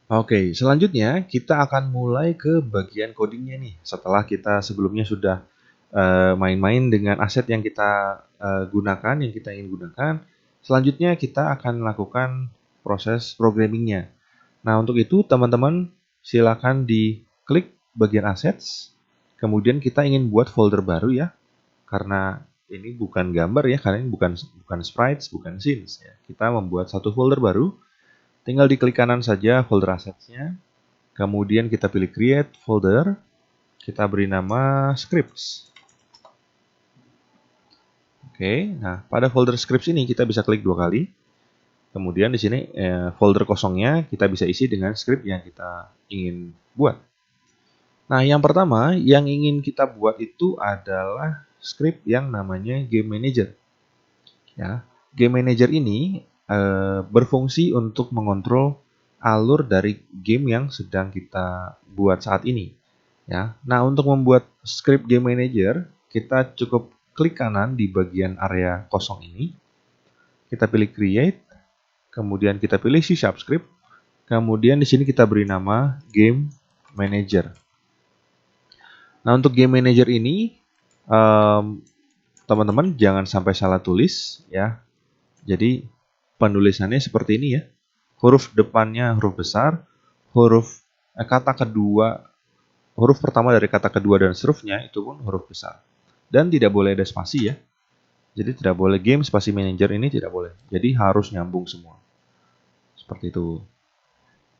Oke, selanjutnya kita akan mulai ke bagian codingnya nih. Setelah kita sebelumnya sudah main-main dengan aset yang kita gunakan, yang kita ingin gunakan, selanjutnya kita akan melakukan proses programmingnya. Nah, untuk itu teman-teman silakan diklik bagian assets, kemudian kita ingin buat folder baru ya, karena ini bukan gambar ya, karena ini bukan sprites, bukan scenes ya. Kita membuat satu folder baru, tinggal diklik kanan saja folder assets-nya. Kemudian kita pilih create folder, kita beri nama scripts. Oke, nah pada folder scripts ini kita bisa klik 2 kali. Kemudian di sini folder kosongnya kita bisa isi dengan script yang kita ingin buat. Nah, yang pertama yang ingin kita buat itu adalah script yang namanya game manager. Ya, game manager ini berfungsi untuk mengontrol alur dari game yang sedang kita buat saat ini. Ya, nah untuk membuat script game manager, kita cukup klik kanan di bagian area kosong ini. Kita pilih create, kemudian kita pilih C# script, kemudian di sini kita beri nama game manager. Nah untuk game manager ini, teman-teman jangan sampai salah tulis ya. Jadi penulisannya seperti ini ya. Huruf depannya huruf besar, kata kedua, huruf pertama dari kata kedua dan seterusnya itu pun huruf besar. Dan tidak boleh ada spasi ya. Jadi tidak boleh game spasi manager ini tidak boleh. Jadi harus nyambung semua. Seperti itu.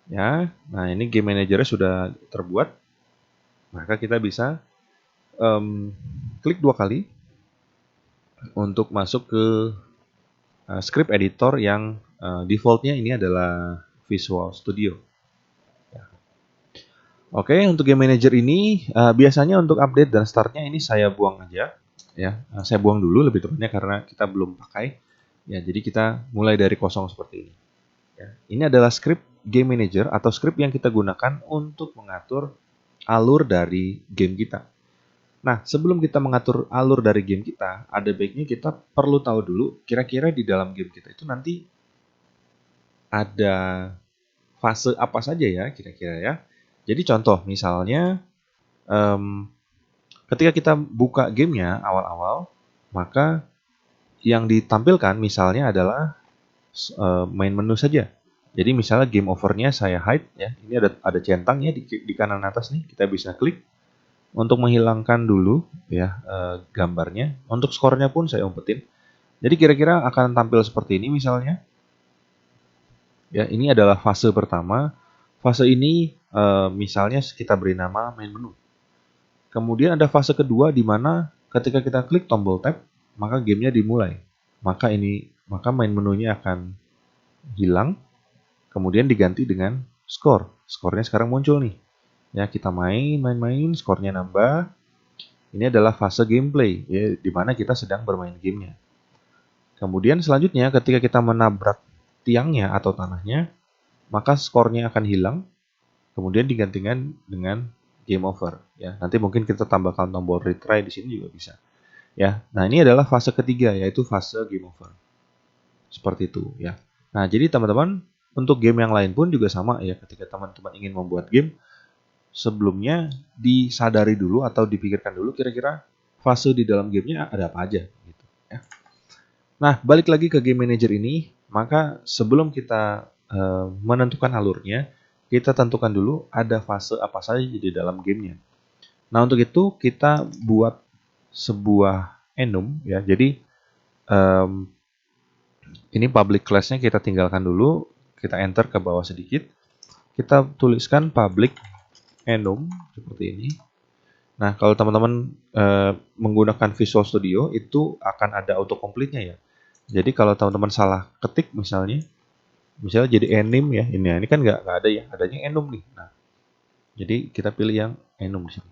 Ya, nah ini game manajernya sudah terbuat. Maka kita bisa klik 2 kali untuk masuk ke script editor yang defaultnya ini adalah Visual Studio. Oke, untuk game manager ini biasanya untuk update dan startnya ini saya buang aja, ya. Saya buang dulu lebih tepatnya karena kita belum pakai. Ya, jadi kita mulai dari kosong seperti ini. Ya. Ini adalah script game manager atau script yang kita gunakan untuk mengatur alur dari game kita. Nah, sebelum kita mengatur alur dari game kita, ada baiknya kita perlu tahu dulu kira-kira di dalam game kita itu nanti ada fase apa saja ya kira-kira ya. Jadi contoh misalnya ketika kita buka gamenya awal-awal, maka yang ditampilkan misalnya adalah main menu saja. Jadi misalnya game overnya saya hide ya, ini ada centang ya di kanan atas nih, kita bisa klik untuk menghilangkan dulu ya gambarnya. Untuk skornya pun saya umpetin. Jadi kira-kira akan tampil seperti ini misalnya. Ya, ini adalah fase pertama. Fase ini misalnya kita beri nama main menu. Kemudian ada fase kedua di mana ketika kita klik tombol tab, maka gamenya dimulai. Maka main menunya akan hilang, kemudian diganti dengan skor. Skornya sekarang muncul nih. Ya, kita main, skornya nambah. Ini adalah fase gameplay, ya, di mana kita sedang bermain gamenya. Kemudian selanjutnya ketika kita menabrak tiangnya atau tanahnya, maka skornya akan hilang, kemudian digantikan dengan game over. Ya, nanti mungkin kita tambahkan tombol retry di sini juga bisa. Ya, nah ini adalah fase ketiga yaitu fase game over. Seperti itu ya. Nah jadi teman-teman untuk game yang lain pun juga sama ya. Ketika teman-teman ingin membuat game, sebelumnya disadari dulu atau dipikirkan dulu kira-kira fase di dalam gamenya ada apa aja gitu ya. Nah balik lagi ke game manager ini, maka sebelum kita menentukan alurnya, kita tentukan dulu ada fase apa saja di dalam gamenya. Nah untuk itu kita buat sebuah enum ya. Jadi ini public class-nya kita tinggalkan dulu, kita enter ke bawah sedikit. Kita tuliskan public enum seperti ini. Nah, kalau teman-teman menggunakan Visual Studio itu akan ada autocomplete-nya ya. Jadi kalau teman-teman salah ketik misalnya jadi enum ya, ini kan nggak ada ya, adanya enum nih. Nah, jadi kita pilih yang enum di sini.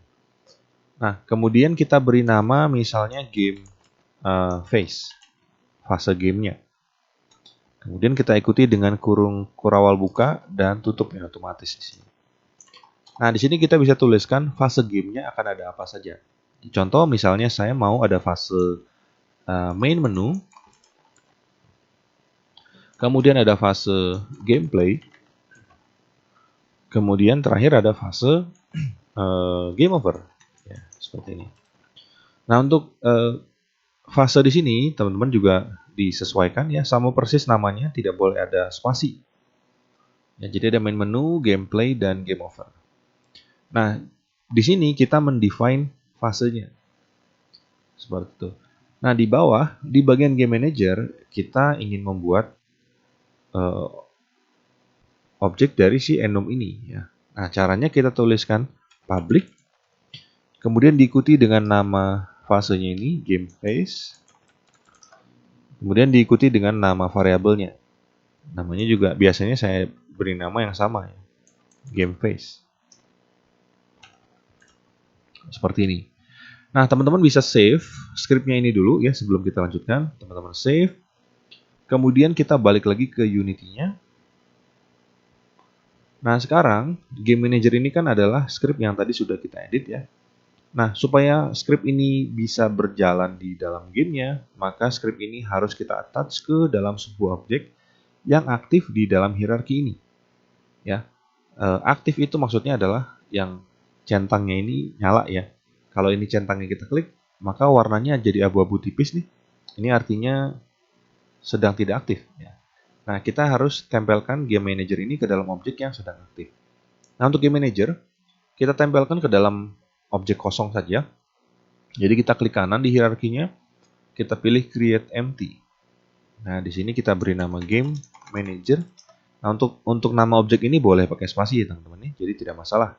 Nah, kemudian kita beri nama misalnya game phase, fase gamenya. Kemudian kita ikuti dengan kurung kurawal buka dan tutup ya otomatis di sini. Nah, di sini kita bisa tuliskan fase gamenya akan ada apa saja. Contoh misalnya saya mau ada fase main menu, kemudian ada fase gameplay, Kemudian terakhir ada fase game over, ya, seperti ini. Nah, untuk fase di sini teman-teman juga disesuaikan ya, sama persis namanya, tidak boleh ada spasi. Ya, jadi ada main menu, gameplay, dan game over. Nah, di sini kita mendefine fasenya. Seperti itu. Nah, di bawah, di bagian game manager, kita ingin membuat objek dari si enum ini. Ya. Nah, caranya kita tuliskan public, kemudian diikuti dengan nama fasenya ini, game phase, kemudian diikuti dengan nama variabelnya. Namanya juga biasanya saya beri nama yang sama, ya, game phase. Seperti ini. Nah, teman-teman bisa save scriptnya ini dulu ya sebelum kita lanjutkan. Teman-teman save. Kemudian kita balik lagi ke Unity-nya. Nah, sekarang game manager ini kan adalah script yang tadi sudah kita edit ya. Nah, supaya script ini bisa berjalan di dalam gamenya, maka script ini harus kita attach ke dalam sebuah objek yang aktif di dalam hierarki ini. Ya, aktif itu maksudnya adalah yang centangnya ini nyala ya. Kalau ini centangnya kita klik, maka warnanya jadi abu-abu tipis nih. Ini artinya sedang tidak aktif. Ya. Nah, kita harus tempelkan game manager ini ke dalam objek yang sedang aktif. Nah, untuk game manager, kita tempelkan ke dalam objek kosong saja. Jadi kita klik kanan di hierarkinya, kita pilih create empty. Nah, di sini kita beri nama game manager. Nah, untuk nama objek ini boleh pakai spasi ya teman-teman, jadi tidak masalah.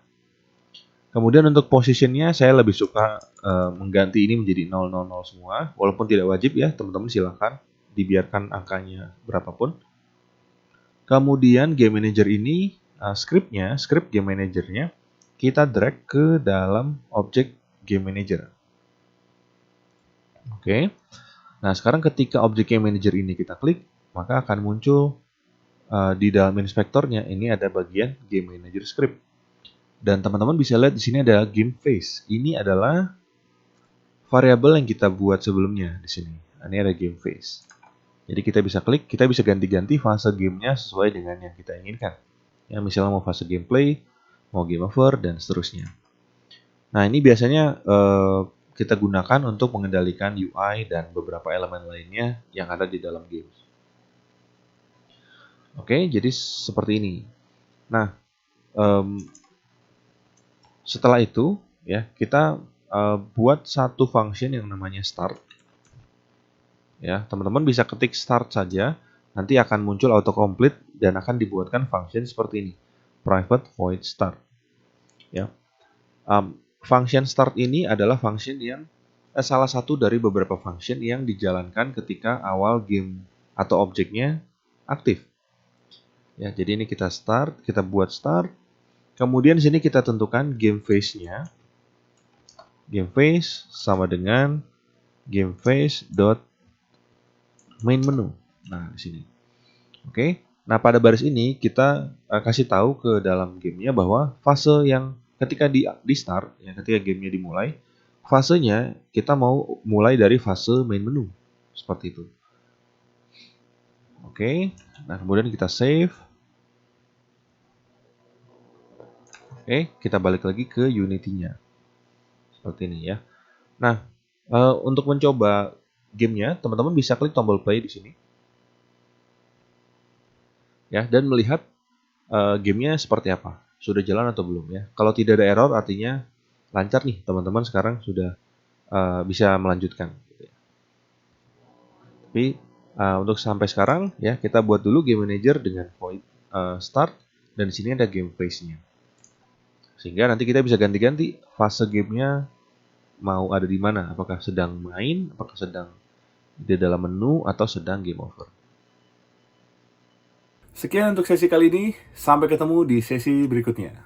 Kemudian untuk positionnya saya lebih suka mengganti ini menjadi 000 semua, walaupun tidak wajib ya teman-teman, silahkan dibiarkan angkanya berapapun. Kemudian game manager ini script game manajernya kita drag ke dalam objek game manager. Oke. Nah, sekarang ketika objek game manager ini kita klik, maka akan muncul di dalam inspektornya ini ada bagian game manager script. Dan teman-teman bisa lihat di sini ada game phase. Ini adalah variabel yang kita buat sebelumnya di sini. Ini ada game phase. Jadi kita bisa klik, kita bisa ganti-ganti fase gamenya sesuai dengan yang kita inginkan. Ya, misalnya mau fase gameplay, mau game over, dan seterusnya. Nah, ini biasanya kita gunakan untuk mengendalikan UI dan beberapa elemen lainnya yang ada di dalam game. Oke, jadi seperti ini. Nah, setelah itu, ya kita buat satu function yang namanya start. Ya, teman-teman bisa ketik start saja, nanti akan muncul autocomplete dan akan dibuatkan function seperti ini, private void start. Ya, function start ini adalah function yang salah satu dari beberapa function yang dijalankan ketika awal game atau objeknya aktif. Ya, jadi ini kita start, kita buat start. Kemudian di sini kita tentukan game phase-nya. Game phase sama dengan game phase dot main menu. Nah, di sini. Oke. Nah, pada baris ini kita kasih tahu ke dalam gamenya bahwa fase yang ketika di start, ya ketika gamenya dimulai, fasenya kita mau mulai dari fase main menu. Seperti itu. Oke. Nah, kemudian kita save. Oke, kita balik lagi ke Unity-nya. Seperti ini ya. Nah, untuk mencoba gamenya, teman-teman bisa klik tombol play di sini. Ya, dan melihat gamenya seperti apa. Sudah jalan atau belum ya. Kalau tidak ada error artinya lancar nih, teman-teman sekarang sudah bisa melanjutkan. Tapi untuk sampai sekarang ya, kita buat dulu game manager dengan void start, dan di sini ada game phase-nya. Sehingga nanti kita bisa ganti-ganti fase gamenya mau ada di mana, apakah sedang main, apakah sedang di dalam menu, atau sedang game over. Sekian untuk sesi kali ini, sampai ketemu di sesi berikutnya.